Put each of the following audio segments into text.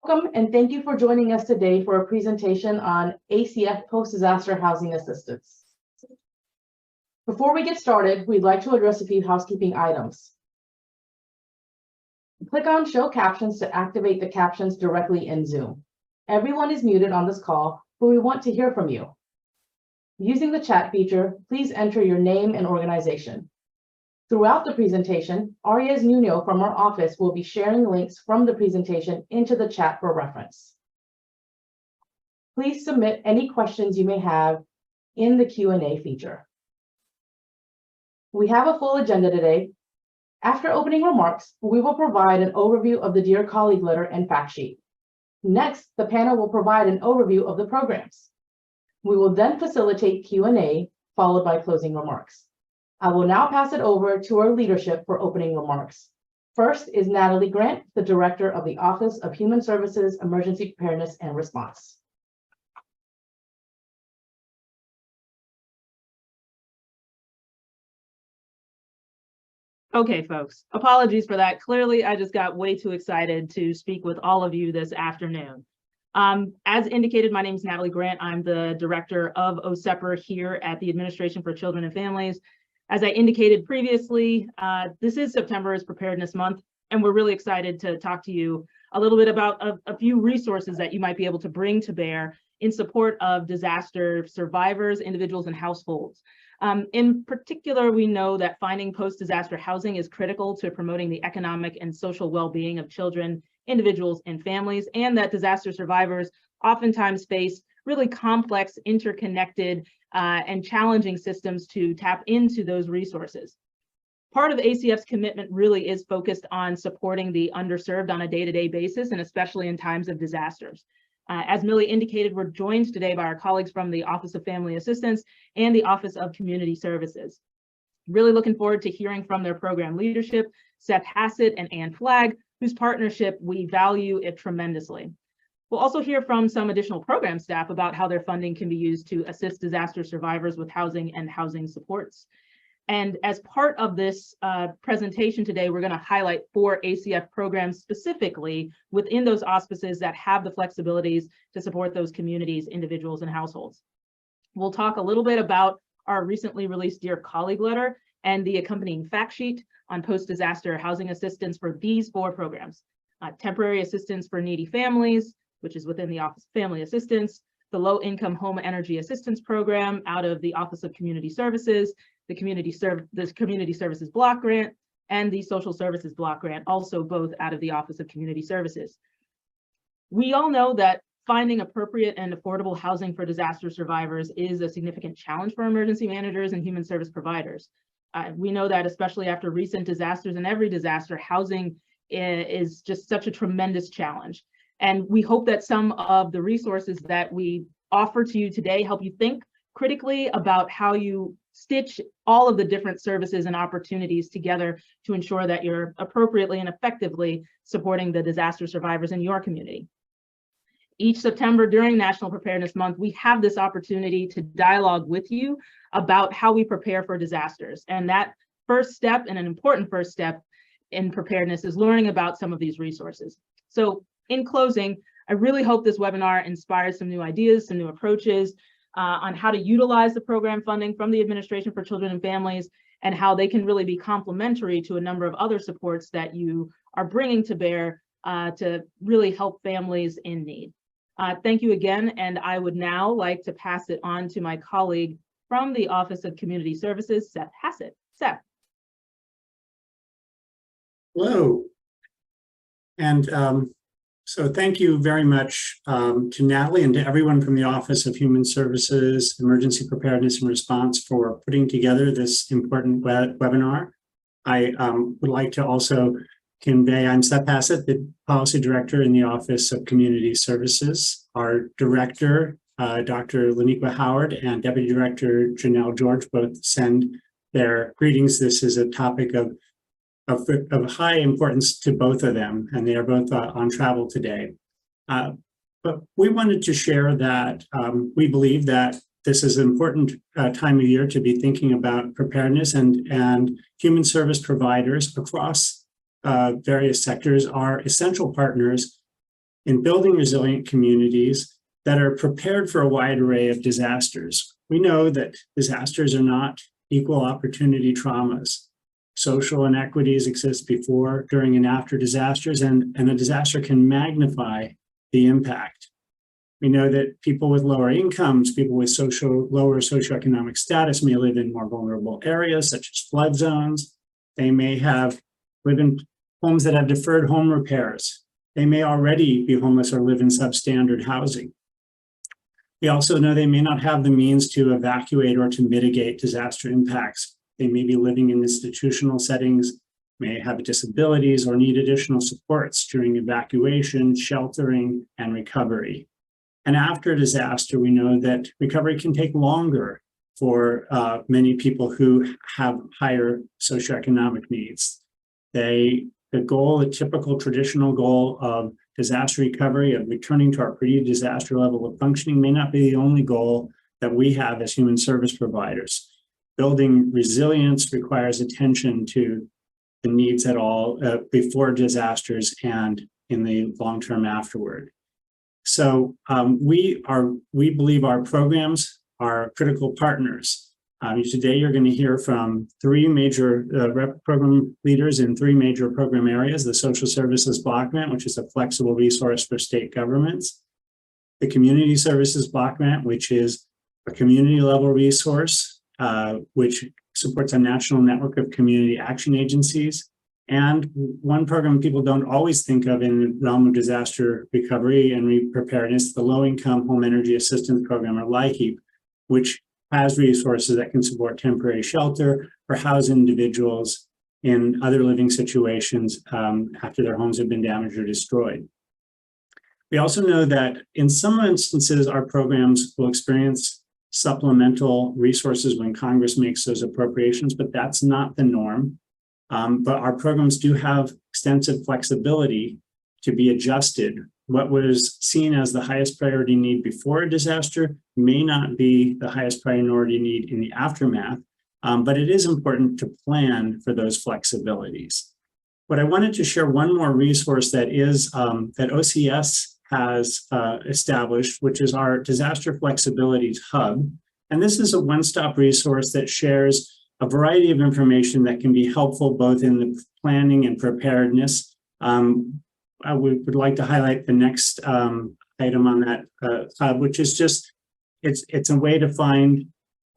Welcome and thank you for joining us today for a presentation on ACF post-disaster housing assistance. Before we get started, we'd like to address a few housekeeping items. Click on Show Captions to activate the captions directly in Zoom. Everyone is muted on this call, but we want to hear from you. Using the chat feature, please enter your name and organization. Throughout the presentation, Arias Nuno from our office will be sharing links from the presentation into the chat for reference. Please submit any questions you may have in the Q&A feature. We have a full agenda today. After opening remarks, we will provide an overview of the Dear Colleague letter and fact sheet. Next, the panel will provide an overview of the programs. We will then facilitate Q&A, followed by closing remarks. I will now pass it over to our leadership for opening remarks. First is Natalie Grant, the Director of the Office of Human Services, Emergency Preparedness and Response. Okay, folks, apologies for that. Clearly, I just got way too excited to speak with all of you this afternoon. As indicated, my name is Natalie Grant. I'm the Director of OSEPR here at the Administration for Children and Families. As I indicated previously, this is September's Preparedness Month, and we're really excited to talk to you a little bit about a few resources that you might be able to bring to bear in support of disaster survivors, individuals, and households. In particular, we know that finding post-disaster housing is critical to promoting the economic and social well-being of children, individuals, and families, and that disaster survivors oftentimes face really complex, interconnected, and challenging systems to tap into those resources. Part of ACF's commitment really is focused on supporting the underserved on a day-to-day basis, and especially in times of disasters. As Millie indicated, we're joined today by our colleagues from the Office of Family Assistance and the Office of Community Services. Really looking forward to hearing from their program leadership, Seth Hassett and Ann Flagg, whose partnership we value it tremendously. We'll also hear from some additional program staff about how their funding can be used to assist disaster survivors with housing and housing supports. And as part of this presentation today, we're going to highlight 4 ACF programs specifically within those auspices that have the flexibilities to support those communities, individuals, and households. We'll talk a little bit about our recently released Dear Colleague letter and the accompanying fact sheet on post-disaster housing assistance for these 4 programs. Temporary assistance for needy families, which is within the Office of Family Assistance, the Low-Income Home Energy Assistance Program out of the Office of Community Services, the Community Services Block Grant, and the Social Services Block Grant, also both out of the Office of Community Services. We all know that finding appropriate and affordable housing for disaster survivors is a significant challenge for emergency managers and human service providers. We know that especially after recent disasters and every disaster, housing is just such a tremendous challenge. And we hope that some of the resources that we offer to you today help you think critically about how you stitch all of the different services and opportunities together to ensure that you're appropriately and effectively supporting the disaster survivors in your community. Each September during National Preparedness Month, we have this opportunity to dialogue with you about how we prepare for disasters. And that first step, and an important first step in preparedness, is learning about some of these resources. So in closing, I really hope this webinar inspires some new ideas, some new approaches on how to utilize the program funding from the Administration for Children and Families, and how they can really be complementary to a number of other supports that you are bringing to bear to really help families in need. Thank you again, and I would now like to pass it on to my colleague from the Office of Community Services, Seth Hassett. Seth. Hello. And so thank you very much to Natalie and to everyone from the Office of Human Services, Emergency Preparedness and Response for putting together this important webinar. I would like to also convey, I'm Seth Hassett, the Policy Director in the Office of Community Services. Our Director, Dr. Laniqua Howard, and Deputy Director Janelle George both send their greetings. This is a topic of high importance to both of them, and they are both on travel today. But we wanted to share that we believe that this is an important time of year to be thinking about preparedness, and human service providers across various sectors are essential partners in building resilient communities that are prepared for a wide array of disasters. We know that disasters are not equal opportunity traumas. Social inequities exist before, during, and after disasters, and a disaster can magnify the impact. We know that people with lower incomes, people with lower socioeconomic status may live in more vulnerable areas, such as flood zones. They may live in homes that have deferred home repairs. They may already be homeless or live in substandard housing. We also know they may not have the means to evacuate or to mitigate disaster impacts. They may be living in institutional settings, may have disabilities, or need additional supports during evacuation, sheltering, and recovery. And after disaster, we know that recovery can take longer for many people who have higher socioeconomic needs. The typical traditional goal of disaster recovery, of returning to our pre-disaster level of functioning, may not be the only goal that we have as human service providers. Building resilience requires attention to the needs at all before disasters and in the long term afterward. So we believe our programs are critical partners. Today, you're going to hear from three major program leaders in three major program areas: the Social Services Block Grant, which is a flexible resource for state governments; the Community Services Block Grant, which is a community level resource, which supports a national network of community action agencies; and one program people don't always think of in the realm of disaster recovery and preparedness, the Low Income Home Energy Assistance Program, or LIHEAP, which has resources that can support temporary shelter or house individuals in other living situations after their homes have been damaged or destroyed. We also know that in some instances, our programs will experience supplemental resources when Congress makes those appropriations, but that's not the norm. But our programs do have extensive flexibility to be adjusted. What was seen as the highest priority need before a disaster may not be the highest priority need in the aftermath, but it is important to plan for those flexibilities. What I wanted to share one more resource that is that OCS has established, which is our Disaster Flexibilities Hub. And this is a one-stop resource that shares a variety of information that can be helpful both in the planning and preparedness. I would like to highlight the next item on that hub, which is just, it's a way to find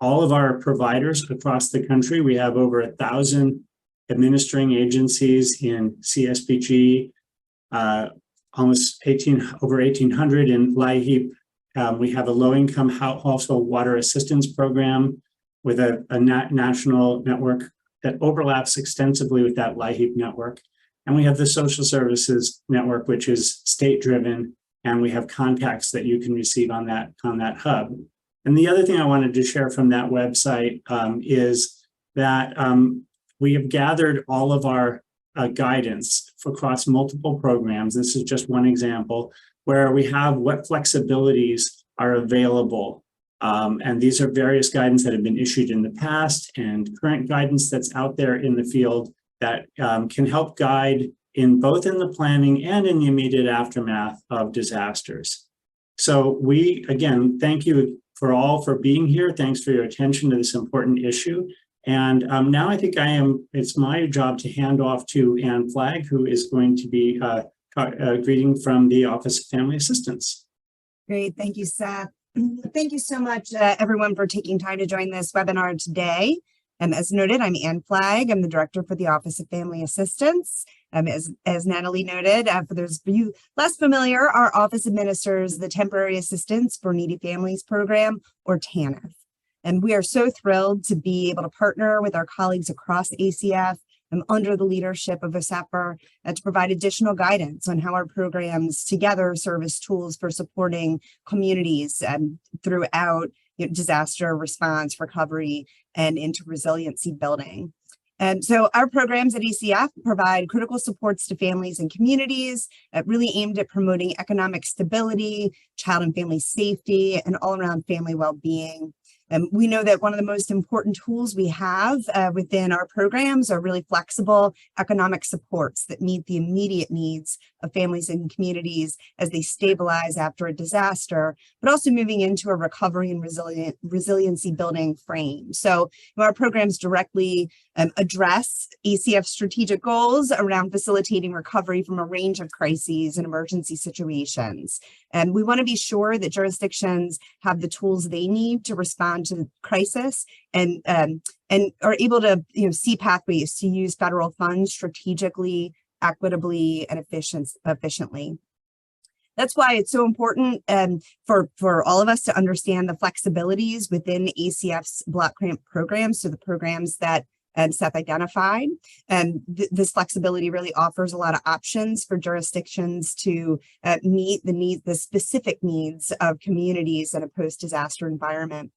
all of our providers across the country. We have over 1,000 administering agencies in CSBG, almost over 1,800 in LIHEAP. We have a low-income household water assistance program with a national network that overlaps extensively with that LIHEAP network. And we have the Social Services Network, which is state-driven, and we have contacts that you can receive on that hub. And the other thing I wanted to share from that website is that we have gathered all of our guidance across multiple programs. This is just one example where we have what flexibilities are available. And these are various guidance that have been issued in the past and current guidance that's out there in the field that can help guide in both in the planning and in the immediate aftermath of disasters. So we, again, thank you for being here. Thanks for your attention to this important issue. And now I think it's my job to hand off to Ann Flagg, who is going to be greeting from the Office of Family Assistance. Great, thank you, Seth. Thank you so much, everyone, for taking time to join this webinar today. As noted, I'm Ann Flagg. I'm the director for the Office of Family Assistance. As Natalie noted, for those of you less familiar, our office administers the Temporary Assistance for Needy Families program, or TANF. And we are so thrilled to be able to partner with our colleagues across ACF and under the leadership of OSEPR to provide additional guidance on how our programs together serve as tools for supporting communities throughout disaster response, recovery, and into resiliency building. And so our programs at ACF provide critical supports to families and communities really aimed at promoting economic stability, child and family safety, and all-around family well-being. We know that one of the most important tools we have within our programs are really flexible economic supports that meet the immediate needs of families and communities as they stabilize after a disaster, but also moving into a recovery and resiliency building frame. So our programs directly address ACF strategic goals around facilitating recovery from a range of crises and emergency situations. And we want to be sure that jurisdictions have the tools they need to respond to the crisis and are able to see pathways to use federal funds strategically, equitably, and efficiently. That's why it's so important for all of us to understand the flexibilities within ACF's block grant programs, so the programs that Seth identified. And this flexibility really offers a lot of options for jurisdictions to meet the specific needs of communities in a post-disaster environment.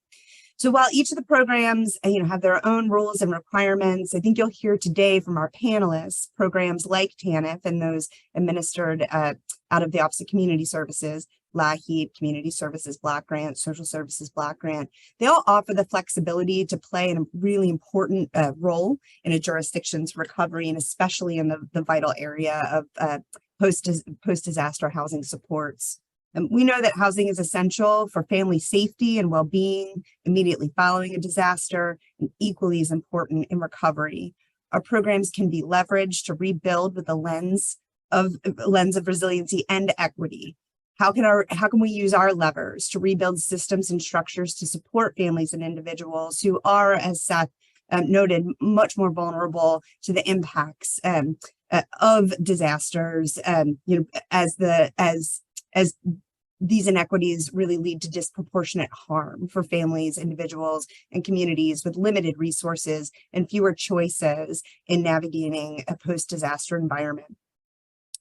So while each of the programs, have their own rules and requirements, I think you'll hear today from our panelists, programs like TANF and those administered out of the Office of Community Services, LAHEAP, Community Services Block Grant, Social Services Block Grant, they all offer the flexibility to play a really important role in a jurisdiction's recovery, and especially in the vital area of post-disaster housing supports. And we know that housing is essential for family safety and well-being immediately following a disaster, and equally as important in recovery. Our programs can be leveraged to rebuild with a lens of resiliency and equity. How can we use our levers to rebuild systems and structures to support families and individuals who are, as Seth noted, much more vulnerable to the impacts of disasters, as these inequities really lead to disproportionate harm for families, individuals, and communities with limited resources and fewer choices in navigating a post-disaster environment.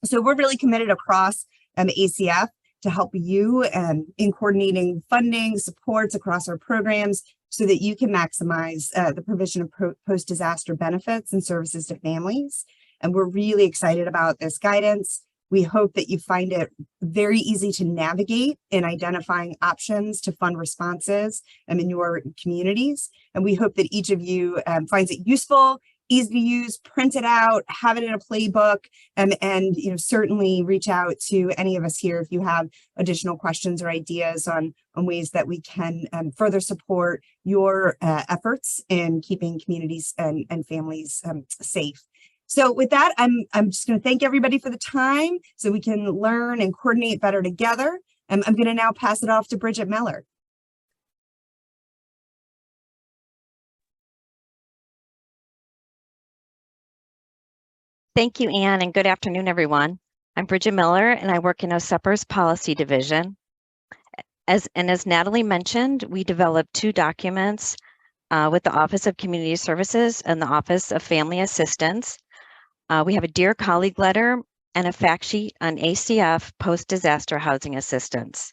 So we're really committed across ACF to help you in coordinating funding supports across our programs so that you can maximize the provision of post-disaster benefits and services to families. And we're really excited about this guidance. We hope that you find it very easy to navigate in identifying options to fund responses in your communities. And we hope that each of you finds it useful, easy to use, print it out, have it in a playbook, and certainly reach out to any of us here if you have additional questions or ideas on ways that we can further support your efforts in keeping communities and families safe. So with that, I'm just going to thank everybody for the time so we can learn and coordinate better together. I'm going to now pass it off to Bridget Miller. Thank you, Anne, and good afternoon, everyone. I'm Bridget Miller, and I work in OSEPR's Policy Division. As Natalie mentioned, we developed two documents with the Office of Community Services and the Office of Family Assistance. We have a Dear Colleague letter and a fact sheet on ACF post-disaster housing assistance.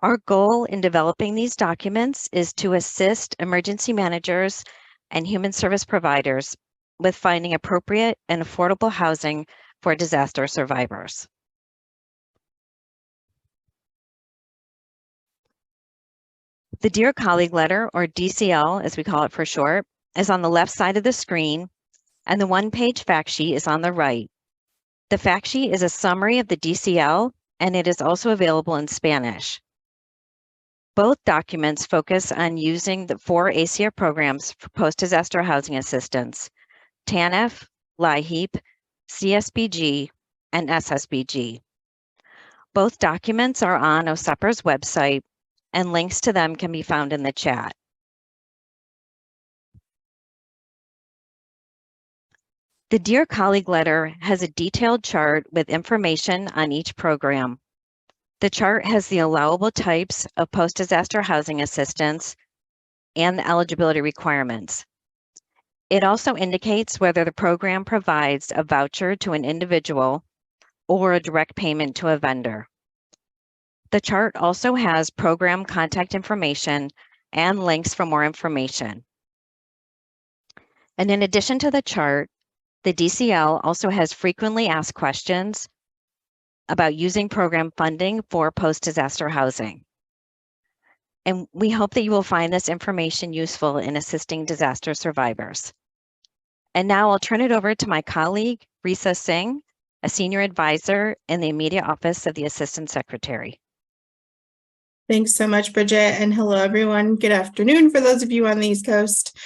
Our goal in developing these documents is to assist emergency managers and human service providers with finding appropriate and affordable housing for disaster survivors. The Dear Colleague letter, or DCL as we call it for short, is on the left side of the screen, and the one-page fact sheet is on the right. The fact sheet is a summary of the DCL, and it is also available in Spanish. Both documents focus on using the 4 ACF programs for post-disaster housing assistance: TANF, LAHEAP, CSBG, and SSBG. Both documents are on OSEPR's website, and links to them can be found in the chat. The Dear Colleague letter has a detailed chart with information on each program. The chart has the allowable types of post-disaster housing assistance and the eligibility requirements. It also indicates whether the program provides a voucher to an individual or a direct payment to a vendor. The chart also has program contact information and links for more information. And in addition to the chart, the DCL also has frequently asked questions about using program funding for post-disaster housing. and we hope that you will find this information useful in assisting disaster survivors. And now I'll turn it over to my colleague, Risa Singh, a senior advisor in the immediate office of the Assistant Secretary. Thanks so much, Bridget, and hello, everyone. Good afternoon for those of you on the East Coast.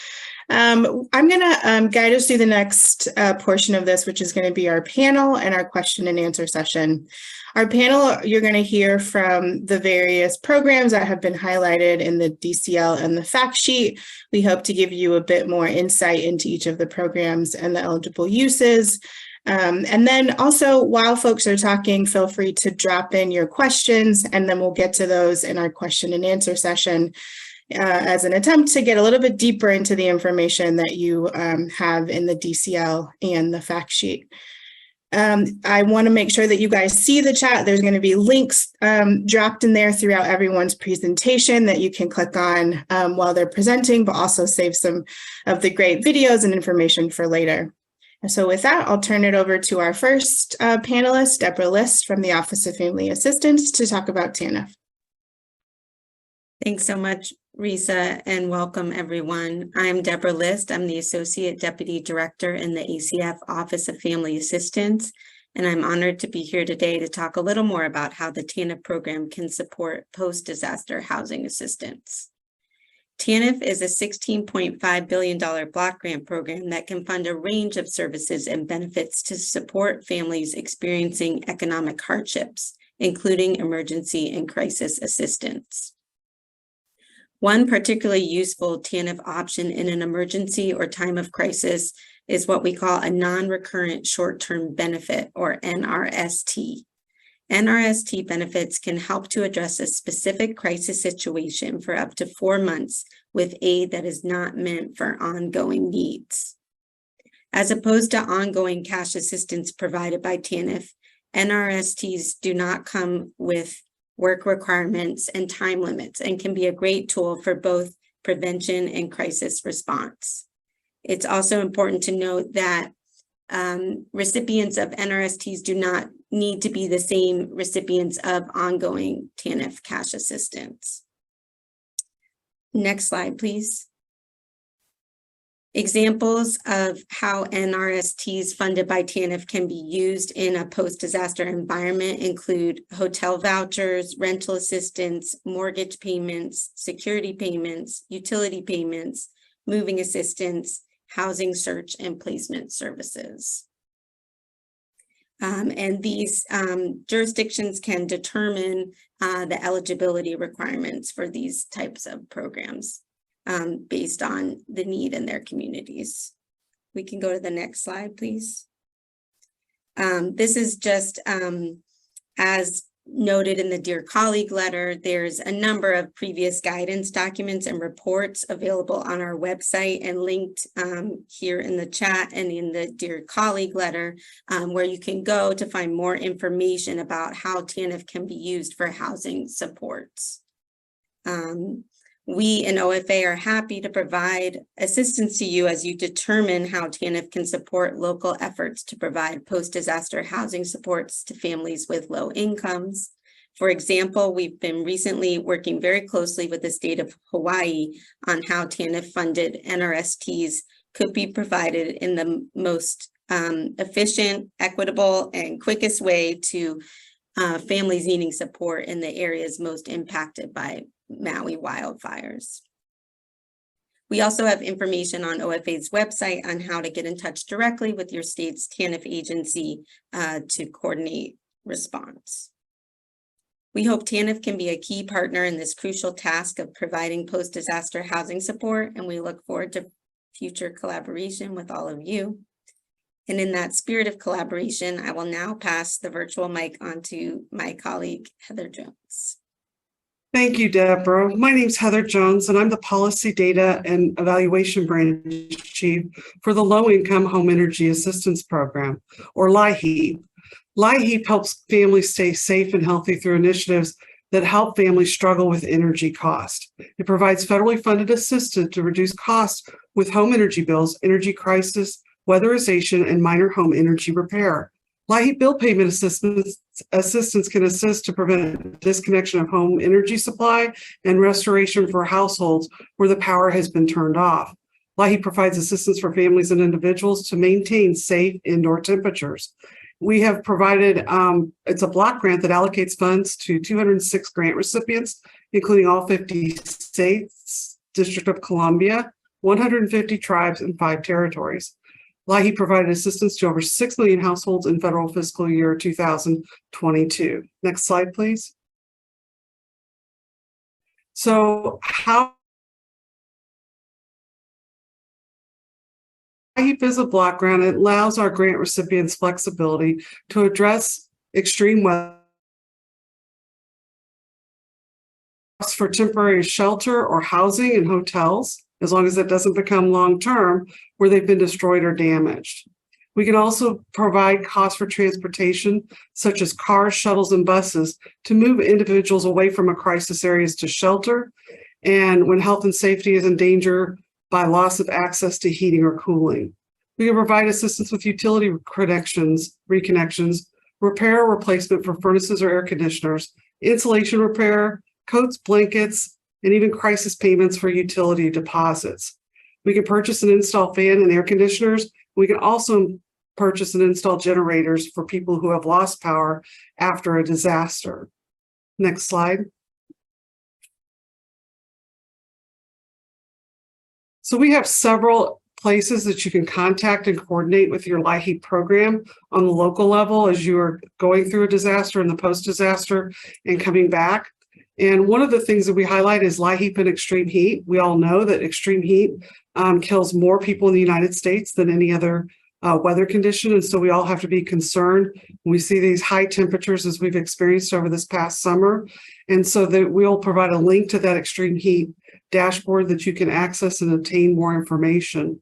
I'm going to guide us through the next portion of this, which is going to be our panel and our question and answer session. Our panel, you're going to hear from the various programs that have been highlighted in the DCL and the fact sheet. We hope to give you a bit more insight into each of the programs and the eligible uses. And then also, while folks are talking, feel free to drop in your questions, and then we'll get to those in our question and answer session as an attempt to get a little bit deeper into the information that you have in the DCL and the fact sheet. I want to make sure that you guys see the chat. There's going to be links dropped in there throughout everyone's presentation that you can click on while they're presenting, but also save some of the great videos and information for later. And so with that, I'll turn it over to our first panelist, Deborah List from the Office of Family Assistance, to talk about TANF. Thanks so much, Risa, and welcome everyone. I'm Deborah List. I'm the Associate Deputy Director in the ACF Office of Family Assistance, and I'm honored to be here today to talk a little more about how the TANF program can support post-disaster housing assistance. TANF is a $16.5 billion block grant program that can fund a range of services and benefits to support families experiencing economic hardships, including emergency and crisis assistance. One particularly useful TANF option in an emergency or time of crisis is what we call a non-recurrent short-term benefit, or NRST. NRST benefits can help to address a specific crisis situation for up to 4 months with aid that is not meant for ongoing needs. As opposed to ongoing cash assistance provided by TANF, NRSTs do not come with work requirements and time limits and can be a great tool for both prevention and crisis response. It's also important to note that recipients of NRSTs do not need to be the same recipients of ongoing TANF cash assistance. Next slide, please. Examples of how NRSTs funded by TANF can be used in a post-disaster environment include hotel vouchers, rental assistance, mortgage payments, security payments, utility payments, moving assistance, housing search and placement services. And these jurisdictions can determine the eligibility requirements for these types of programs based on the need in their communities. We can go to the next slide, please. This is just as noted in the Dear Colleague letter. There's a number of previous guidance documents and reports available on our website and linked here in the chat and in the Dear Colleague letter, where you can go to find more information about how TANF can be used for housing supports. We in OFA are happy to provide assistance to you as you determine how TANF can support local efforts to provide post-disaster housing supports to families with low incomes. For example, we've been recently working very closely with the state of Hawaii on how TANF funded NRSTs could be provided in the most efficient, equitable, and quickest way to families needing support in the areas most impacted by Maui wildfires. We also have information on OFA's website on how to get in touch directly with your state's TANF agency to coordinate response. We hope TANF can be a key partner in this crucial task of providing post-disaster housing support, and we look forward to future collaboration with all of you. And in that spirit of collaboration, I will now pass the virtual mic on to my colleague, Heather Jones. Thank you, Deborah. My name is Heather Jones, and I'm the Policy Data and Evaluation Branch Chief for the Low Income Home Energy Assistance Program, or LIHEAP. LIHEAP helps families stay safe and healthy through initiatives that help families struggle with energy cost. It provides federally funded assistance to reduce costs with home energy bills, energy crisis, weatherization, and minor home energy repair. LIHEAP bill payment assistance assistance can assist to prevent disconnection of home energy supply and restoration for households where the power has been turned off. LIHEAP provides assistance for families and individuals to maintain safe indoor temperatures. We have provided, it's a block grant that allocates funds to 206 grant recipients, including all 50 states, District of Columbia, 150 tribes, and 5 territories. LIHEAP provided assistance to over 6 million households in federal fiscal year 2022. Next slide, please. So how LIHEAP is a block grant. It allows our grant recipients flexibility to address extreme weather for temporary shelter or housing in hotels, as long as it doesn't become long-term where they've been destroyed or damaged. We can also provide costs for transportation, such as cars, shuttles, and buses, to move individuals away from a crisis areas to shelter, and when health and safety is in danger by loss of access to heating or cooling. We can provide assistance with utility reconnections, repair or replacement for furnaces or air conditioners, insulation repair, coats, blankets, and even crisis payments for utility deposits. We can purchase and install fan and air conditioners. We can also purchase and install generators for people who have lost power after a disaster. Next slide. So we have several places that you can contact and coordinate with your LIHEAP program on the local level as you are going through a disaster and the post-disaster and coming back. And one of the things that we highlight is LIHEAP and extreme heat. We all know that extreme heat kills more people in the United States than any other weather condition. And so we all have to be concerned when we see these high temperatures as we've experienced over this past summer. And so that we'll provide a link to that extreme heat dashboard that you can access and obtain more information.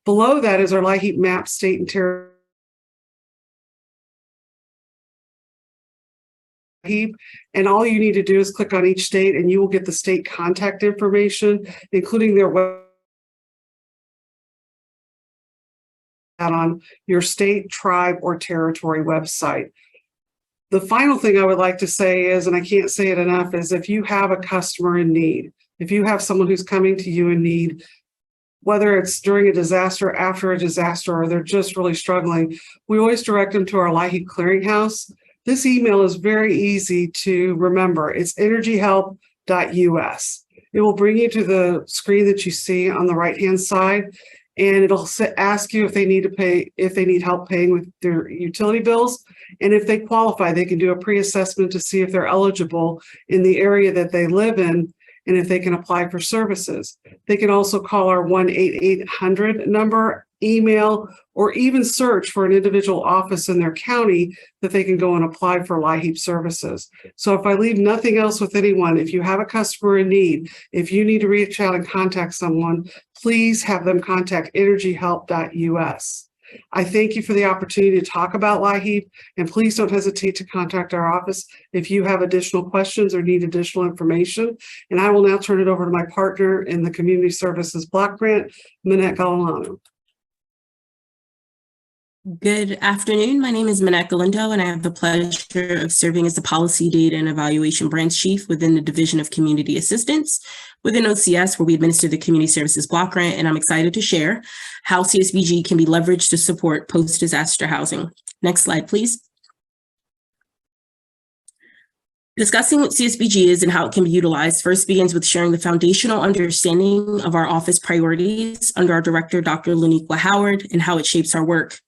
Below that is our LIHEAP map, state and territory. And all you need to do is click on each state and you will get the state contact information, including their web on your state, tribe, or territory website. The final thing I would like to say is, and I can't say it enough, is if you have a customer in need, if you have someone who's coming to you in need, whether it's during a disaster, after a disaster, or they're just really struggling, we always direct them to our LIHEAP clearinghouse. This email is very easy to remember. It's energyhelp.us. It will bring you to the screen that you see on the right-hand side, and it'll ask you if they need to pay, if they need help paying with their utility bills. And if they qualify, they can do a pre-assessment to see if they're eligible in the area that they live in and if they can apply for services. They can also call our 1-800 number, email, or even search for an individual office in their county that they can go and apply for LIHEAP services. So if I leave nothing else with anyone, if you have a customer in need, if you need to reach out and contact someone, please have them contact energyhelp.us. I thank you for the opportunity to talk about LIHEAP, and please don't hesitate to contact our office if you have additional questions or need additional information. And I will now turn it over to my partner in the Community Services Block Grant, Minette Galilano. Good afternoon. My name is Minette Galindo, and I have the pleasure of serving as the Policy Data and Evaluation Branch Chief within the Division of Community Assistance within OCS, where we administer the Community Services Block Grant, and I'm excited to share how CSBG can be leveraged to support post-disaster housing. Next slide, please. Discussing what CSBG is and how it can be utilized first begins with sharing the foundational understanding of our office priorities under our director, Dr. Laniqua Howard, and how it shapes our work.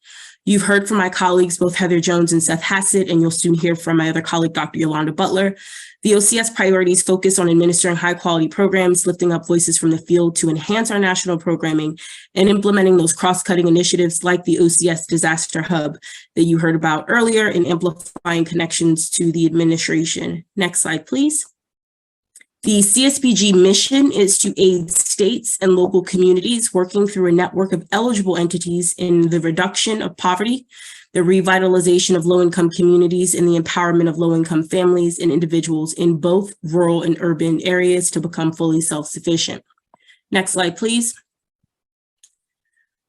You've heard from my colleagues, both Heather Jones and Seth Hassett, and you'll soon hear from my other colleague, Dr. Yolanda Butler. The OCS priorities focus on administering high-quality programs, lifting up voices from the field to enhance our national programming, and implementing those cross-cutting initiatives like the OCS Disaster Hub that you heard about earlier, and amplifying connections to the administration. Next slide, please. The CSBG mission is to aid states and local communities working through a network of eligible entities in the reduction of poverty, the revitalization of low-income communities, and the empowerment of low-income families and individuals in both rural and urban areas to become fully self-sufficient. Next slide, please.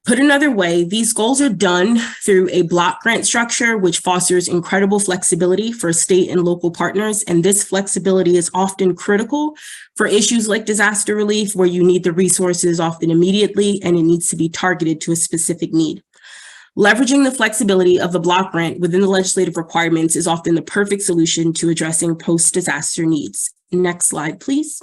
Put another way, these goals are done through a block grant structure, which fosters incredible flexibility for state and local partners. And this flexibility is often critical for issues like disaster relief, where you need the resources often immediately, and it needs to be targeted to a specific need. Leveraging the flexibility of the block grant within the legislative requirements is often the perfect solution to addressing post-disaster needs. Next slide, please.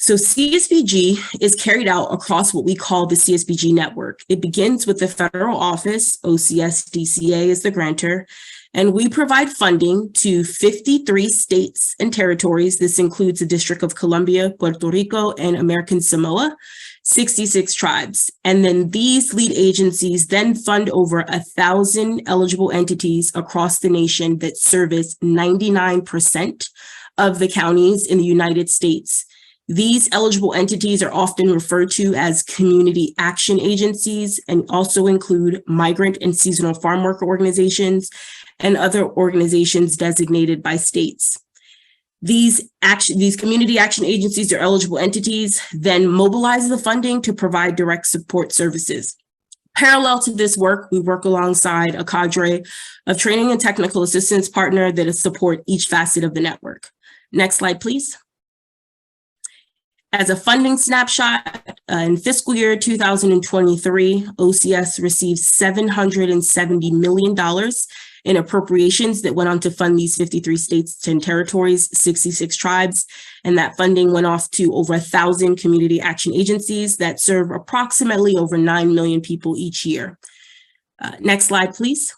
So CSBG is carried out across what we call the CSBG network. It begins with the federal office, OCS DCA is the grantor, and we provide funding to 53 states and territories. This includes the District of Columbia, Puerto Rico, and American Samoa, 66 tribes. And then these lead agencies then fund over 1,000 eligible entities across the nation that service 99% of the counties in the United States. These eligible entities are often referred to as community action agencies and also include migrant and seasonal farm worker organizations and other organizations designated by states. These community action agencies or eligible entities then mobilize the funding to provide direct support services. Parallel to this work, we work alongside a cadre of training and technical assistance partner that support each facet of the network. Next slide, please. As a funding snapshot, in fiscal year 2023, OCS received $770 million in appropriations that went on to fund these 53 states and territories, 66 tribes, and that funding went off to over 1,000 community action agencies that serve approximately over 9 million people each year. Next slide, please.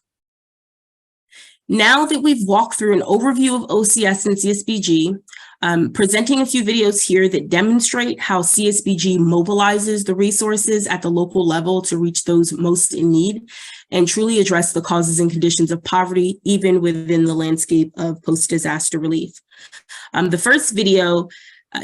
Now that we've walked through an overview of OCS and CSBG, presenting a few videos here that demonstrate how CSBG mobilizes the resources at the local level to reach those most in need and truly address the causes and conditions of poverty, even within the landscape of post-disaster relief. The first video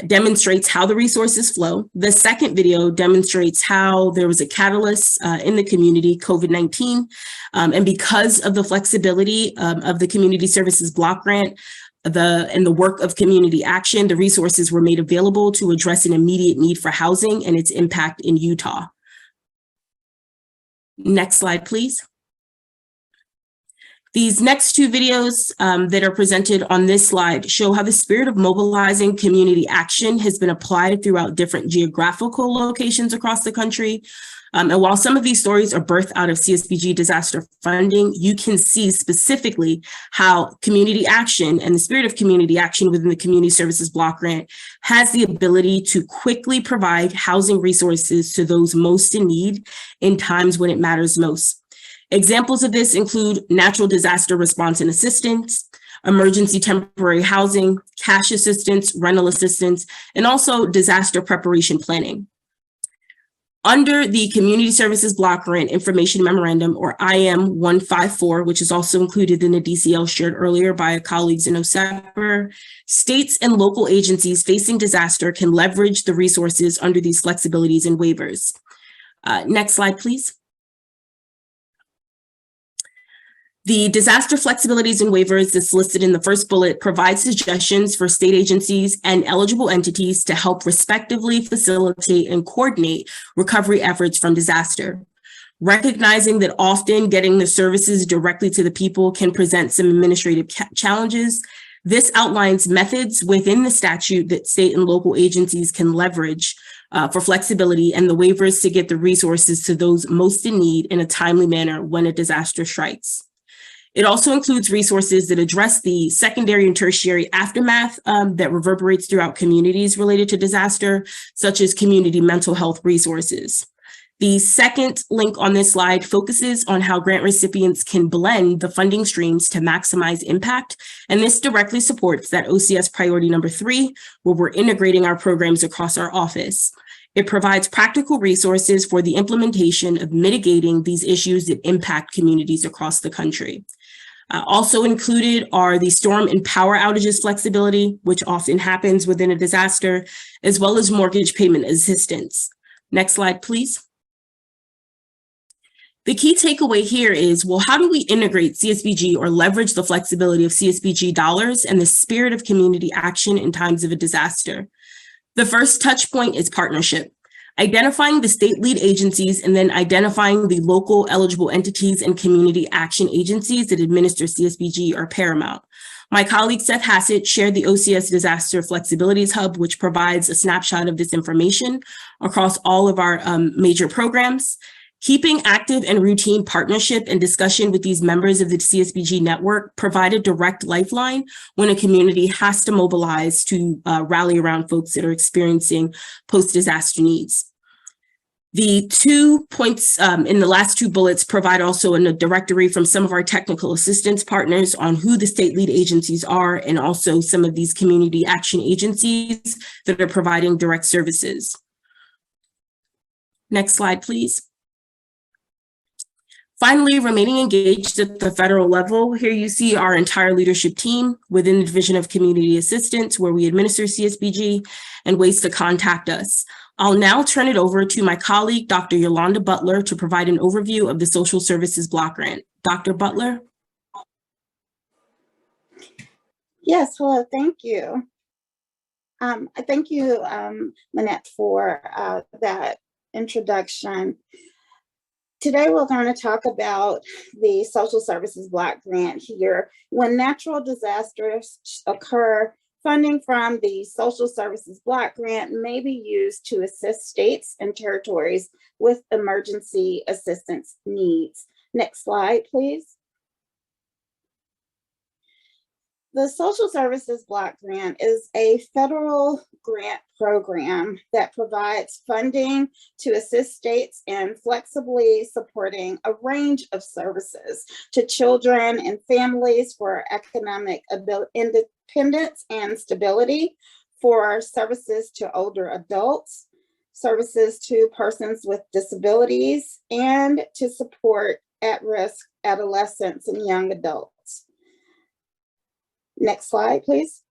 demonstrates how the resources flow. The second video demonstrates how there was a catalyst in the community, COVID-19, and because of the flexibility of the Community Services Block Grant, and the work of community action, the resources were made available to address an immediate need for housing and its impact in Utah. Next slide, please. These next two videos that are presented on this slide show how the spirit of mobilizing community action has been applied throughout different geographical locations across the country. And while some of these stories are birthed out of CSBG disaster funding, you can see specifically how community action and the spirit of community action within the Community Services Block Grant has the ability to quickly provide housing resources to those most in need in times when it matters most. Examples of this include natural disaster response and assistance, emergency temporary housing, cash assistance, rental assistance, and also disaster preparation planning. Under the Community Services Block Grant Information Memorandum, or IM 154, which is also included in the DCL shared earlier by colleagues in OSEPR, states and local agencies facing disaster can leverage the resources under these flexibilities and waivers. Next slide, please. The disaster flexibilities and waivers that's listed in the first bullet provide suggestions for state agencies and eligible entities to help respectively facilitate and coordinate recovery efforts from disaster. Recognizing that often getting the services directly to the people can present some administrative challenges, this outlines methods within the statute that state and local agencies can leverage for flexibility and the waivers to get the resources to those most in need in a timely manner when a disaster strikes. It also includes resources that address the secondary and tertiary aftermath that reverberates throughout communities related to disaster, such as community mental health resources. The second link on this slide focuses on how grant recipients can blend the funding streams to maximize impact, and this directly supports that OCS priority number 3, where we're integrating our programs across our office. It provides practical resources for the implementation of mitigating these issues that impact communities across the country. Also included are the storm and power outages flexibility, which often happens within a disaster, as well as mortgage payment assistance. Next slide, please. The key takeaway here is, well, how do we integrate CSBG or leverage the flexibility of CSBG dollars and the spirit of community action in times of a disaster? The first touch point is partnership. identifying the state lead agencies, and then identifying the local eligible entities and community action agencies that administer CSBG are paramount. My colleague Seth Hassett shared the OCS Disaster Flexibilities Hub, which provides a snapshot of this information across all of our major programs. Keeping active and routine partnership and discussion with these members of the CSBG network provide a direct lifeline when a community has to mobilize to rally around folks that are experiencing post-disaster needs. The 2 points in the last 2 bullets provide also a directory from some of our technical assistance partners on who the state lead agencies are, and also some of these community action agencies that are providing direct services. Next slide, please. Finally, remaining engaged at the federal level, here you see our entire leadership team within the Division of Community Assistance, where we administer CSBG, and ways to contact us. I'll now turn it over to my colleague, Dr. Yolanda Butler, to provide an overview of the Social Services Block Grant. Dr. Butler? Yes, hello, thank you. Thank you, Manette, for that introduction. Today, we're going to talk about the Social Services Block Grant here. When natural disasters occur, funding from the Social Services Block Grant may be used to assist states and territories with emergency assistance needs. Next slide, please. The Social Services Block Grant is a federal grant program that provides funding to assist states in flexibly supporting a range of services to children and families for economic independence and stability, for services to older adults, services to persons with disabilities, and to support at-risk adolescents and young adults. Next slide, please.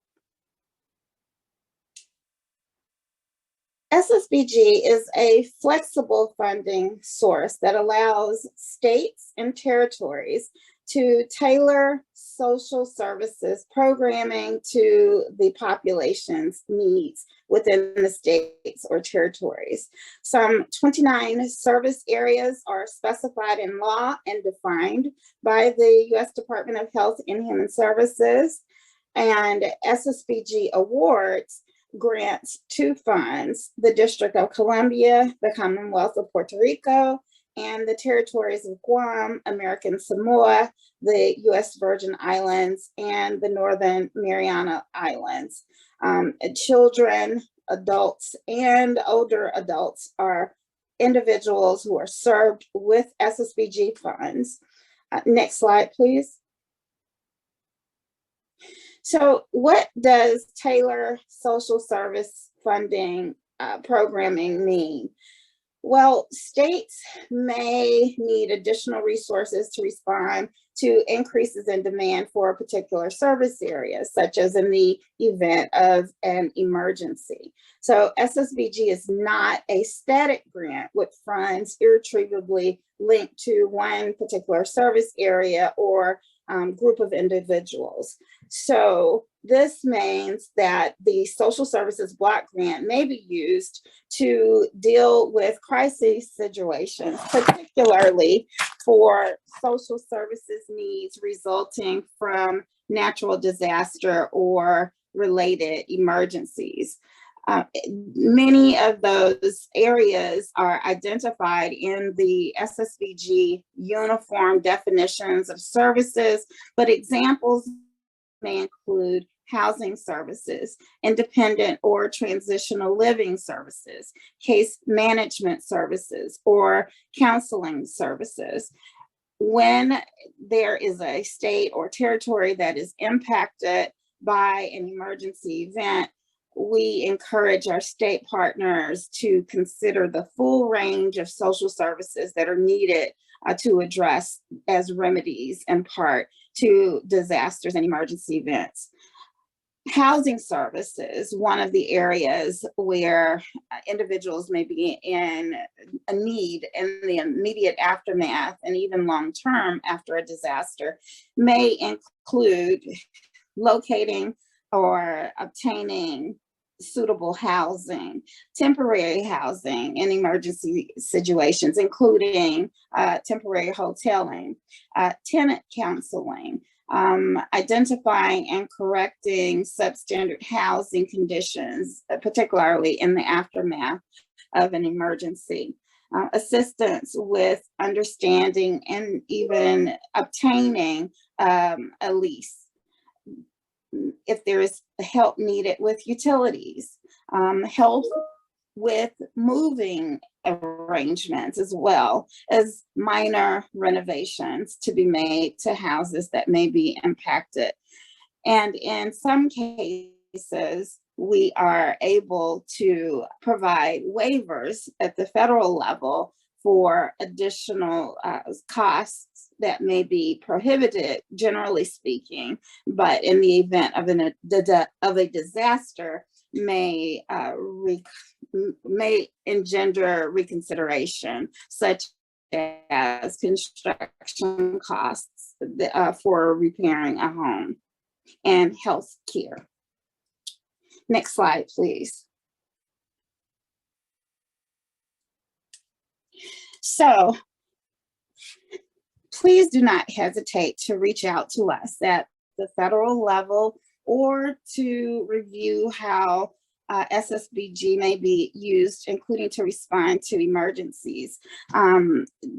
SSBG is a flexible funding source that allows states and territories to tailor social services programming to the population's needs within the states or territories. Some 29 service areas are specified in law and defined by the U.S. Department of Health and Human Services. And SSBG awards grants to funds: the District of Columbia, the Commonwealth of Puerto Rico, and the territories of Guam, American Samoa, the U.S. Virgin Islands, and the Northern Mariana Islands. Children, adults, and older adults are individuals who are served with SSBG funds. Next slide, please. So what does tailor social service funding programming mean? Well, states may need additional resources to respond to increases in demand for a particular service area, such as in the event of an emergency. So SSBG is not a static grant with funds irretrievably linked to one particular service area or group of individuals. So this means that the Social Services Block Grant may be used to deal with crisis situations, particularly for social services needs resulting from natural disaster or related emergencies. Many of those areas are identified in the SSBG uniform definitions of services, but examples may include housing services, independent or transitional living services, case management services, or counseling services. When there is a state or territory that is impacted by an emergency event, we encourage our state partners to consider the full range of social services that are needed to address as remedies in part to disasters and emergency events. Housing services, one of the areas where individuals may be in a need in the immediate aftermath and even long-term after a disaster, may include locating or obtaining suitable housing, temporary housing in emergency situations, including temporary hoteling, tenant counseling, identifying and correcting substandard housing conditions, particularly in the aftermath of an emergency, assistance with understanding and even obtaining a lease, if there is help needed with utilities, help with moving arrangements, as well as minor renovations to be made to houses that may be impacted. And in some cases, we are able to provide waivers at the federal level for additional costs that may be prohibited, generally speaking, but in the event of a disaster may engender reconsideration, such as construction costs for repairing a home and health care. Next slide, please. So please do not hesitate to reach out to us at the federal level or to review how SSBG may be used, including to respond to emergencies.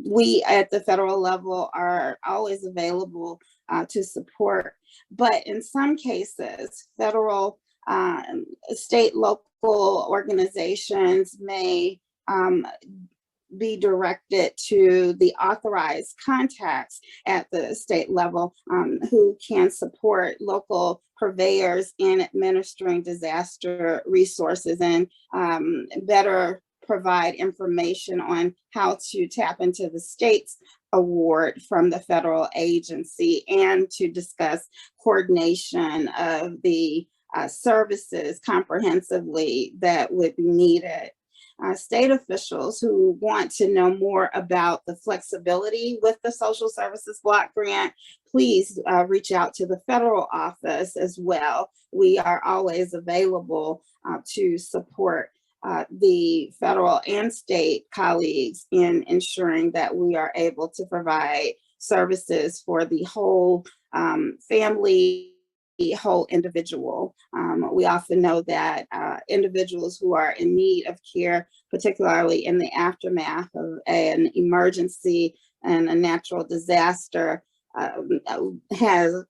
We at the federal level are always available to support, but in some cases, federal, state, local organizations may be directed to the authorized contacts at the state level who can support local purveyors in administering disaster resources and better provide information on how to tap into the state's award from the federal agency and to discuss coordination of the services comprehensively that would be needed. State officials who want to know more about the flexibility with the Social Services Block Grant, please reach out to the federal office as well. We are always available to support the federal and state colleagues in ensuring that we are able to provide services for the whole family, whole individual. We often know that individuals who are in need of care, particularly in the aftermath of an emergency and a natural disaster,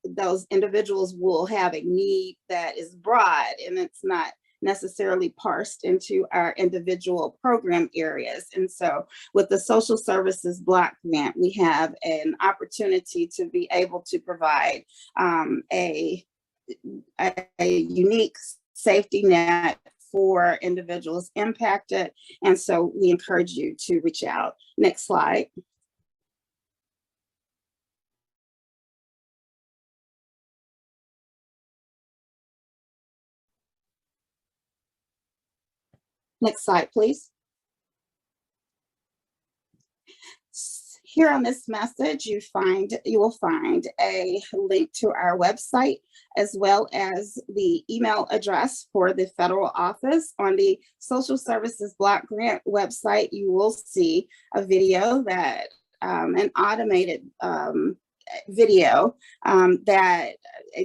those individuals will have a need that is broad, and it's not necessarily parsed into our individual program areas. And so with the Social Services Block Grant, we have an opportunity to be able to provide a unique safety net for individuals impacted. And so we encourage you to reach out. Next slide. Next slide, please. Here on this message, you will find a link to our website, as well as the email address for the federal office. On the Social Services Block Grant website, you will see a video that, an automated video that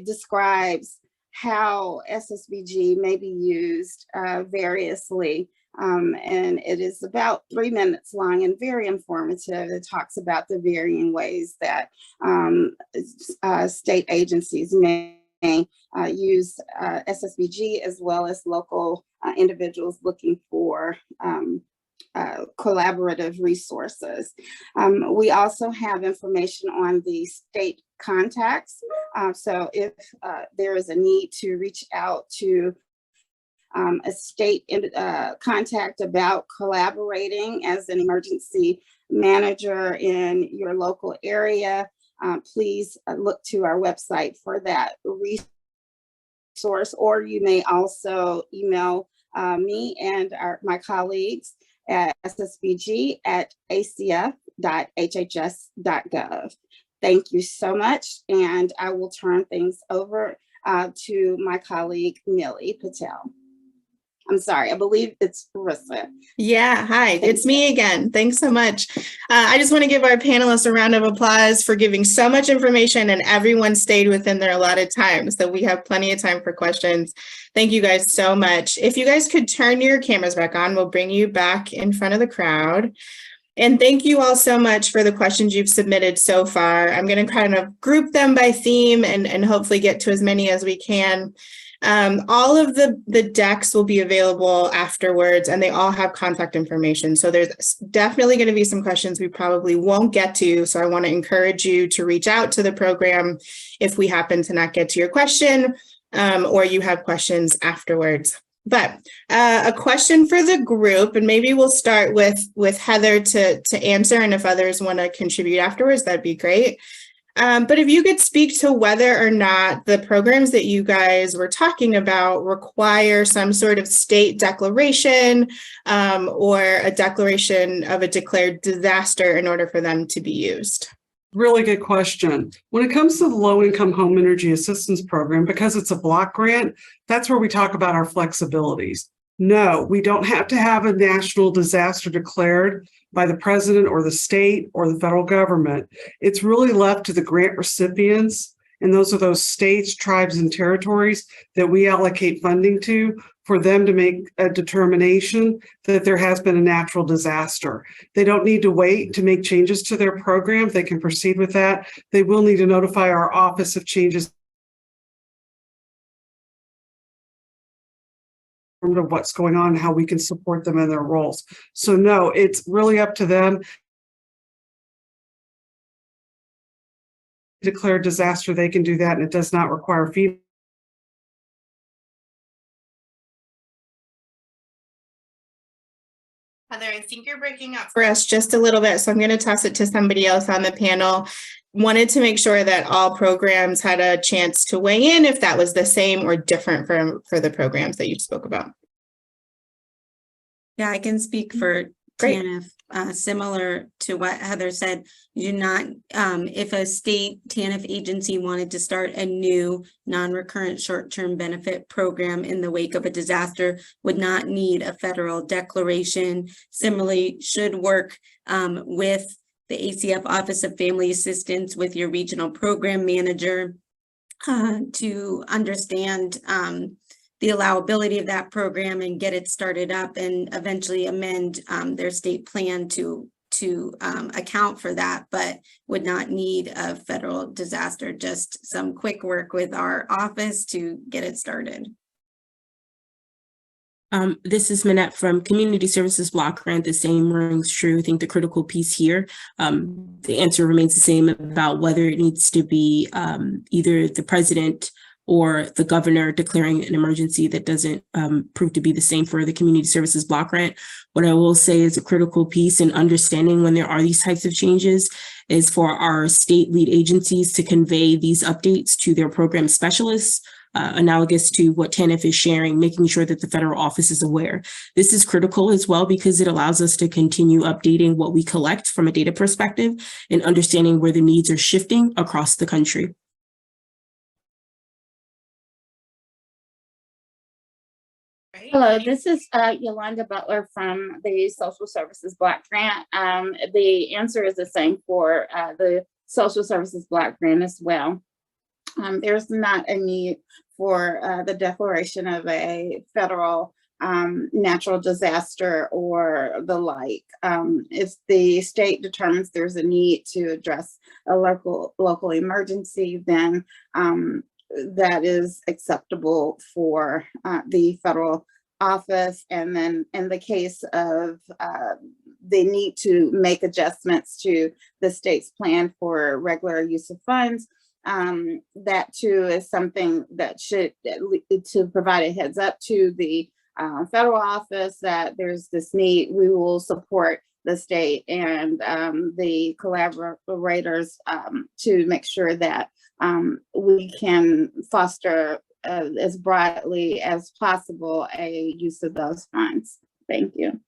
describes how SSBG may be used variously. And it is about 3 minutes long and very informative. It talks about the varying ways that state agencies may use SSBG, as well as local individuals looking for collaborative resources. We also have information on the state contacts. So if there is a need to reach out to a state contact about collaborating as an emergency manager in your local area, please look to our website for that resource, or you may also email me and my colleagues at ssbg@acf.hhs.gov. Thank you so much, and I will turn things over to my colleague, Millie Patel. I'm sorry, I believe it's Rissa. Yeah, hi, it's me again. Thanks so much. I just want to give our panelists a round of applause for giving so much information, and everyone stayed within their allotted time. So we have plenty of time for questions. Thank you guys so much. If you guys could turn your cameras back on, we'll bring you back in front of the crowd. And thank you all so much for the questions you've submitted so far. I'm going to kind of group them by theme and hopefully get to as many as we can. All of the decks will be available afterwards, and they all have contact information. So there's definitely going to be some questions we probably won't get to. So I want to encourage you to reach out to the program if we happen to not get to your question, or you have questions afterwards. But a question for the group, and maybe we'll start with Heather to answer, and if others want to contribute afterwards, that'd be great. But if you could speak to whether or not the programs that you guys were talking about require some sort of state declaration or a declaration of a declared disaster in order for them to be used. Really good question. When it comes to the low-income home energy assistance program, because it's a block grant, that's where we talk about our flexibilities. No, we don't have to have a national disaster declared by the president or the state or the federal government. It's really left to the grant recipients, and those are those states, tribes, and territories that we allocate funding to, for them to make a determination that there has been a natural disaster. They don't need to wait to make changes to their program. They can proceed with that. They will need to notify our office of changes of what's going on, how we can support them in their roles. So no, it's really up to them. Declare disaster, they can do that, and it does not require fee. Heather, I think you're breaking up for us just a little bit, so I'm going to toss it to somebody else on the panel. Wanted to make sure that all programs had a chance to weigh in if that was the same or different for the programs that you spoke about. Yeah, I can speak for Great. TANF. Similar to what Heather said, you do not, if a state TANF agency wanted to start a new non-recurrent short-term benefit program in the wake of a disaster, would not need a federal declaration. Similarly, should work with the ACF Office of Family Assistance with your regional program manager to understand the allowability of that program and get it started up, and eventually amend their state plan to account for that, but would not need a federal disaster, just some quick work with our office to get it started. This is Manette from Community Services Block Grant. The same rings true. I think the critical piece here, the answer remains the same about whether it needs to be either the president or the governor declaring an emergency. That doesn't prove to be the same for the Community Services Block Grant. What I will say is a critical piece in understanding when there are these types of changes is for our state lead agencies to convey these updates to their program specialists, analogous to what TANF is sharing, making sure that the federal office is aware. This is critical as well because it allows us to continue updating what we collect from a data perspective and understanding where the needs are shifting across the country. Hello, this is Yolanda Butler from the Social Services Block Grant. The answer is the same for the Social Services Block Grant as well. There's not a need for the declaration of a federal natural disaster or the like. If the state determines there's a need to address a local emergency, then that is acceptable for the federal office. And then in the case of they need to make adjustments to the state's plan for regular use of funds, that too is something that should to provide a heads up to the federal office that there's this need. We will support the state and the collaborators to make sure that we can foster as broadly as possible a use of those funds. Thank you.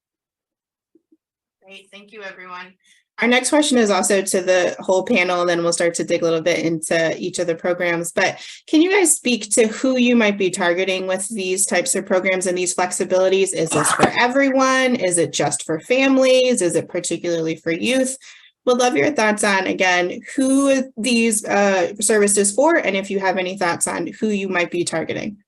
Great, thank you, everyone. Our next question is also to the whole panel, and then we'll start to dig a little bit into each of the programs. But can you guys speak to who you might be targeting with these types of programs and these flexibilities? Is this for everyone? Is it just for families? Is it particularly for youth? We'd love your thoughts on, again, who these services for, and if you have any thoughts on who you might be targeting.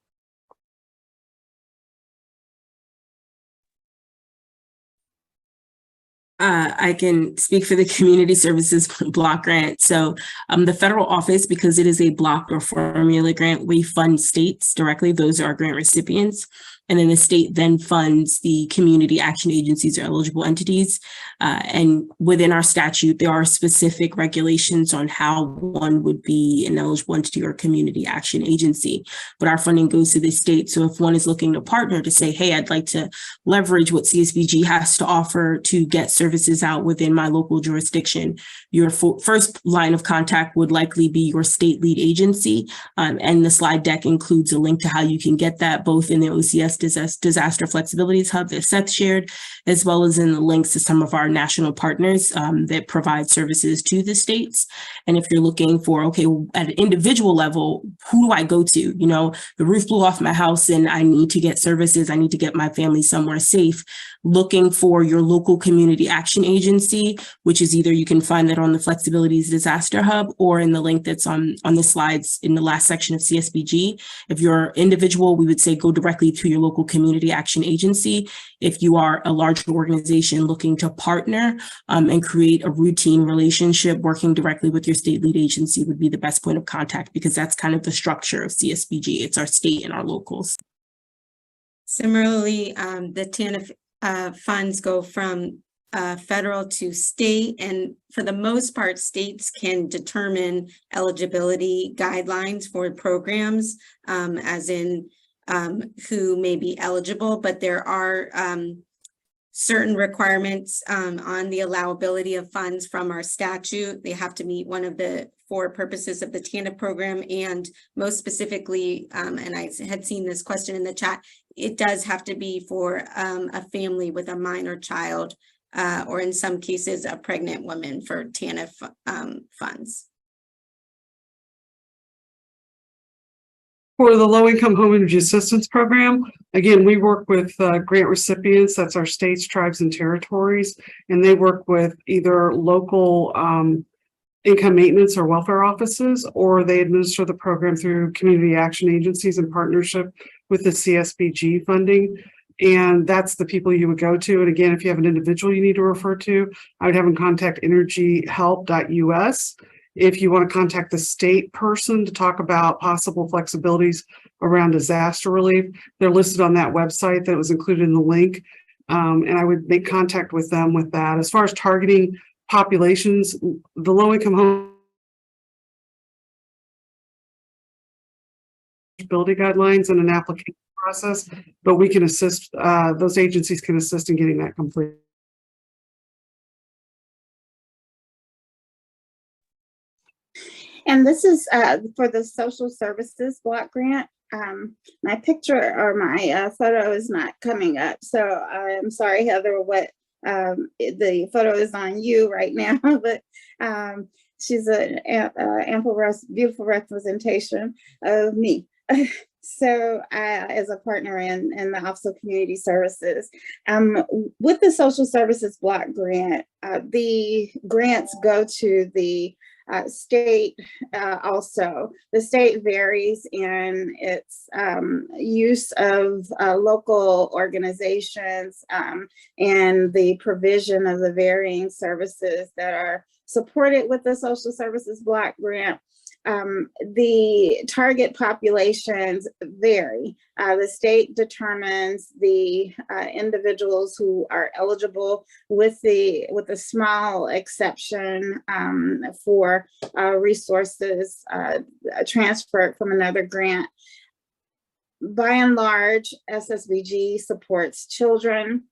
I can speak for the Community Services Block Grant. So the federal office, because it is a block or formula grant, we fund states directly. Those are our grant recipients. And then the state then funds the community action agencies or eligible entities. And within our statute, there are specific regulations on how one would be an eligible entity or community action agency. But our funding goes to the state. So if one is looking to partner to say, hey, I'd like to leverage what CSBG has to offer to get services out within my local jurisdiction, your first line of contact would likely be your state lead agency. And the slide deck includes a link to how you can get that, both in the OCS Disaster Flexibilities Hub that Seth shared, as well as in the links to some of our national partners that provide services to the states. And if you're looking for, okay, at an individual level, who do I go to? You know, the roof blew off my house and I need to get services. I need to get my family somewhere safe. Looking for your local community action agency, which is either you can find that on the Flexibilities Disaster Hub or in the link that's on the slides in the last section of CSBG. If you're individual, we would say go directly to your local community action agency. If you are a larger organization looking to partner and create a routine relationship, working directly with your state lead agency would be the best point of contact, because that's kind of the structure of CSBG. It's our state and our locals. Similarly, the TANF funds go from federal to state, and for the most part, states can determine eligibility guidelines for programs, as in who may be eligible, but there are certain requirements on the allowability of funds from our statute. They have to meet one of the 4 purposes of the TANF program, and most specifically, and I had seen this question in the chat, it does have to be for a family with a minor child, or in some cases, a pregnant woman for TANF funds. For the low-income home energy assistance program, again, we work with grant recipients. That's our states, tribes, and territories, and they work with either local income maintenance or welfare offices, or they administer the program through community action agencies in partnership with the CSBG funding. And that's the people you would go to. And again, if you have an individual you need to refer to, I would have them contact energyhelp.us. If you want to contact the state person to talk about possible flexibilities around disaster relief, they're listed on that website that was included in the link. And I would make contact with them with that. As far as targeting populations, the low-income home eligibility guidelines and an application process, but we can assist, those agencies can assist in getting that complete. And this is for the social services block grant. My picture or my photo is not coming up, so I'm sorry, Heather, what the photo is on you right now, but she's an ample, beautiful representation of me. So as a partner in the Office of Community Services, with the social services block grant, the grants go to the state also. The state varies in its use of local organizations and the provision of the varying services that are supported with the social services block grant. The target populations vary. The state determines the individuals who are eligible, with a small exception for resources transferred from another grant. By and large, SSBG supports children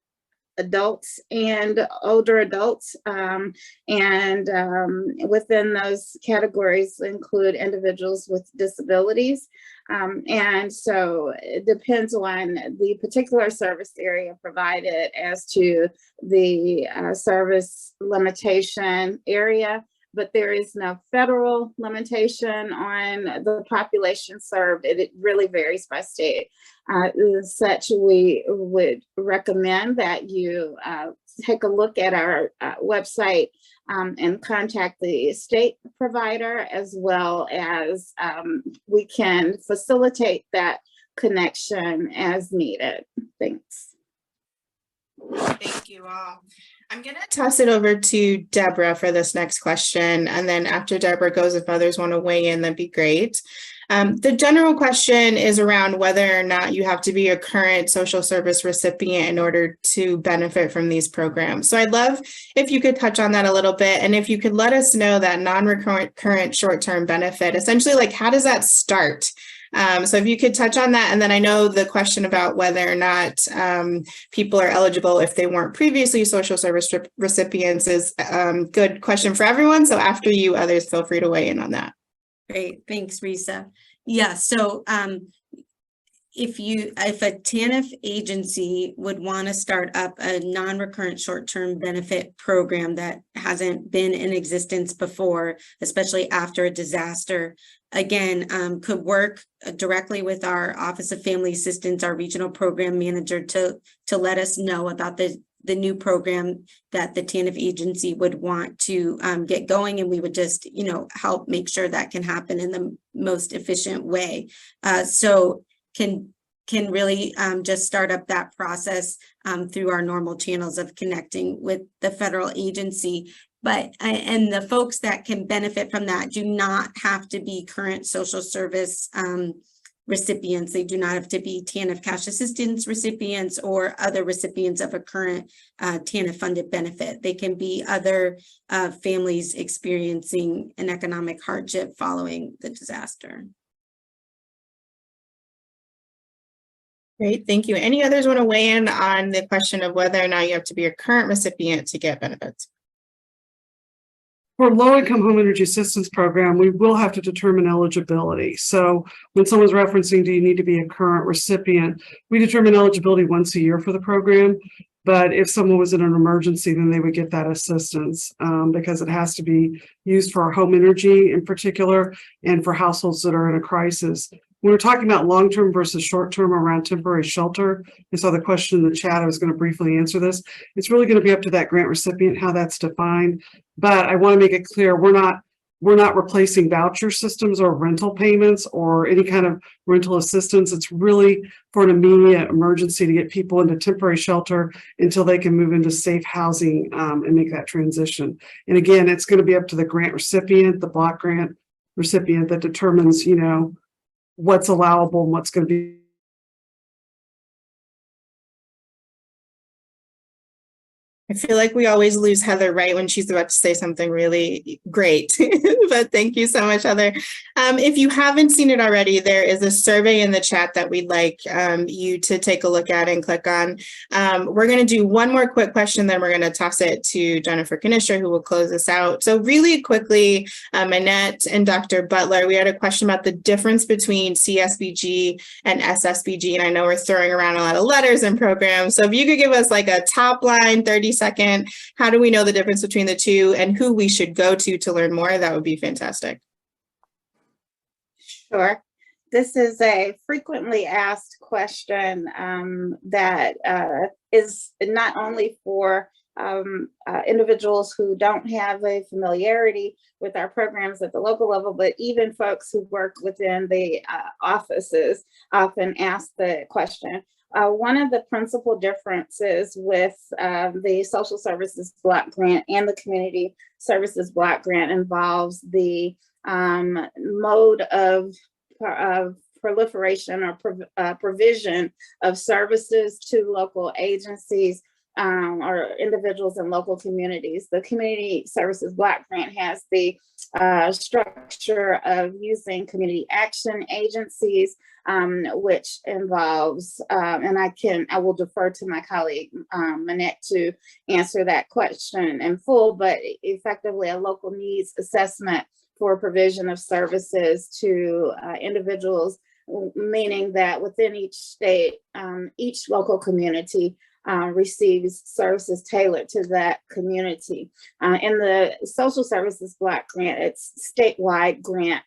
adults and older adults. Within those categories include individuals with disabilities. And so it depends on the particular service area provided as to the service limitation area, but there is no federal limitation on the population served. It really varies by state. As such, we would recommend that you take a look at our website and contact the state provider, as well as we can facilitate that connection as needed. Thanks. Thank you all. I'm going to toss it over to Deborah for this next question. And then after Deborah goes, if others want to weigh in, that'd be great. The general question is around whether or not you have to be a current social service recipient in order to benefit from these programs. So I'd love if you could touch on that a little bit. And if you could let us know that non-recurrent short-term benefit, essentially, like, how does that start? So if you could touch on that. And then I know the question about whether or not people are eligible if they weren't previously social service recipients is a good question for everyone. So after you, others feel free to weigh in on that. Great, thanks, Risa. Yeah, so if a TANF agency would want to start up a non-recurrent short-term benefit program that hasn't been in existence before, especially after a disaster, again, could work directly with our Office of Family Assistance, our regional program manager, to let us know about the new program that the TANF agency would want to get going, and we would just, help make sure that can happen in the most efficient way. So can really just start up that process through our normal channels of connecting with the federal agency. But and the folks that can benefit from that do not have to be current social service recipients. They do not have to be TANF cash assistance recipients or other recipients of a current TANF funded benefit. They can be other families experiencing an economic hardship following the disaster. Great, thank you. Any others want to weigh in on the question of whether or not you have to be a current recipient to get benefits? For low-income home energy assistance program, we will have to determine eligibility. So when someone's referencing, do you need to be a current recipient? We determine eligibility once a year for the program. But if someone was in an emergency, then they would get that assistance because it has to be used for home energy in particular and for households that are in a crisis. When we're talking about long-term versus short-term around temporary shelter, I saw the question in the chat. I was going to briefly answer this. It's really going to be up to that grant recipient how that's defined. But I want to make it clear we're not replacing voucher systems or rental payments or any kind of rental assistance. It's really for an immediate emergency to get people into temporary shelter until they can move into safe housing and make that transition. And again, it's going to be up to the grant recipient, the block grant recipient, that determines, what's allowable and what's going to be. I feel like we always lose Heather right when she's about to say something really great, but thank you so much, Heather. If you haven't seen it already, there is a survey in the chat that we'd like you to take a look at and click on. We're going to do one more quick question, then we're going to toss it to Jennifer Knisher, who will close this out. So really quickly, Annette and Dr. Butler, we had a question about the difference between CSBG and SSBG, and I know we're throwing around a lot of letters and programs. So if you could give us like a top line, 30-second, how do we know the difference between the two and who we should go to learn more? That would be fantastic. Sure. This is a frequently asked question that is not only for individuals who don't have a familiarity with our programs at the local level, but even folks who work within the offices often ask the question. One of the principal differences with the social services block grant and the community services block grant involves the mode of proliferation or provision of services to local agencies or individuals in local communities. The Community Services Block Grant has the structure of using community action agencies, which involves, and I will defer to my colleague Manette to answer that question in full, but effectively a local needs assessment for provision of services to individuals, meaning that within each state, each local community receives services tailored to that community. In the Social Services Block Grant, it's statewide grant,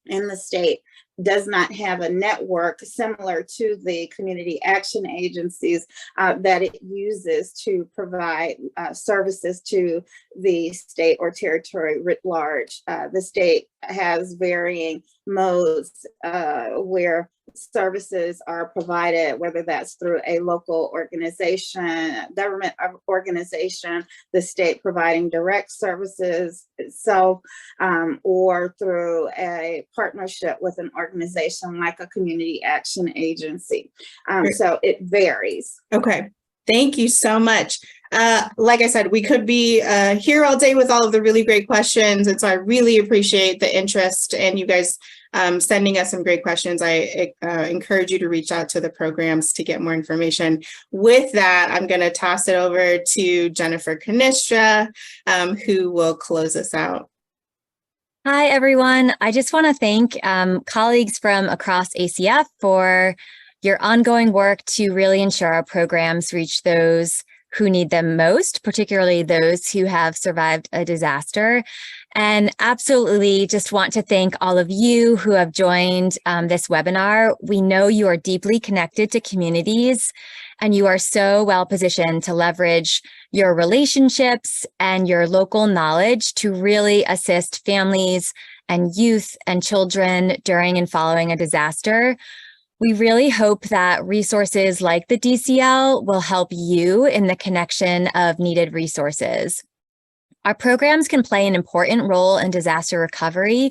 and the state does not have a network similar to the community action agencies that it uses to provide services to the state or territory writ large. The state has varying modes where services are provided, whether that's through a local organization, government organization, the state providing direct services itself, or through a partnership with an organization like a community action agency. So it varies. Okay. Thank you so much. Like I said, we could be here all day with all of the really great questions. And so I really appreciate the interest and you guys sending us some great questions. I encourage you to reach out to the programs to get more information. With that, I'm going to toss it over to Jennifer Canistra, who will close us out. Hi, everyone. I just want to thank colleagues from across ACF for your ongoing work to really ensure our programs reach those who need them most, particularly those who have survived a disaster. And absolutely just want to thank all of you who have joined this webinar. We know you are deeply connected to communities and you are so well positioned to leverage your relationships and your local knowledge to really assist families and youth and children during and following a disaster. We really hope that resources like the DCL will help you in the connection of needed resources. Our programs can play an important role in disaster recovery,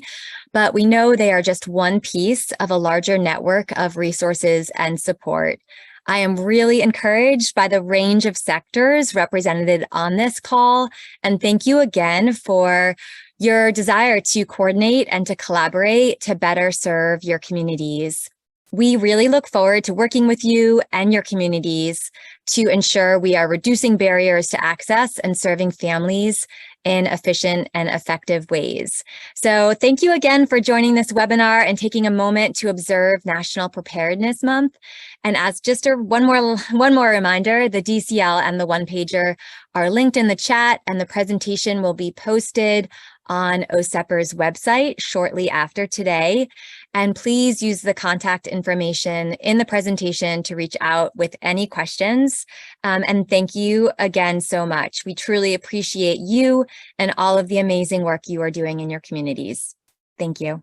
but we know they are just one piece of a larger network of resources and support. I am really encouraged by the range of sectors represented on this call, and thank you again for your desire to coordinate and to collaborate to better serve your communities. We really look forward to working with you and your communities to ensure we are reducing barriers to access and serving families in efficient and effective ways. So thank you again for joining this webinar and taking a moment to observe National Preparedness Month. And as just one more reminder, the DCL and the one-pager are linked in the chat, and the presentation will be posted on OSEPR's website shortly after today. And please use the contact information in the presentation to reach out with any questions. And thank you again so much. We truly appreciate you and all of the amazing work you are doing in your communities. Thank you.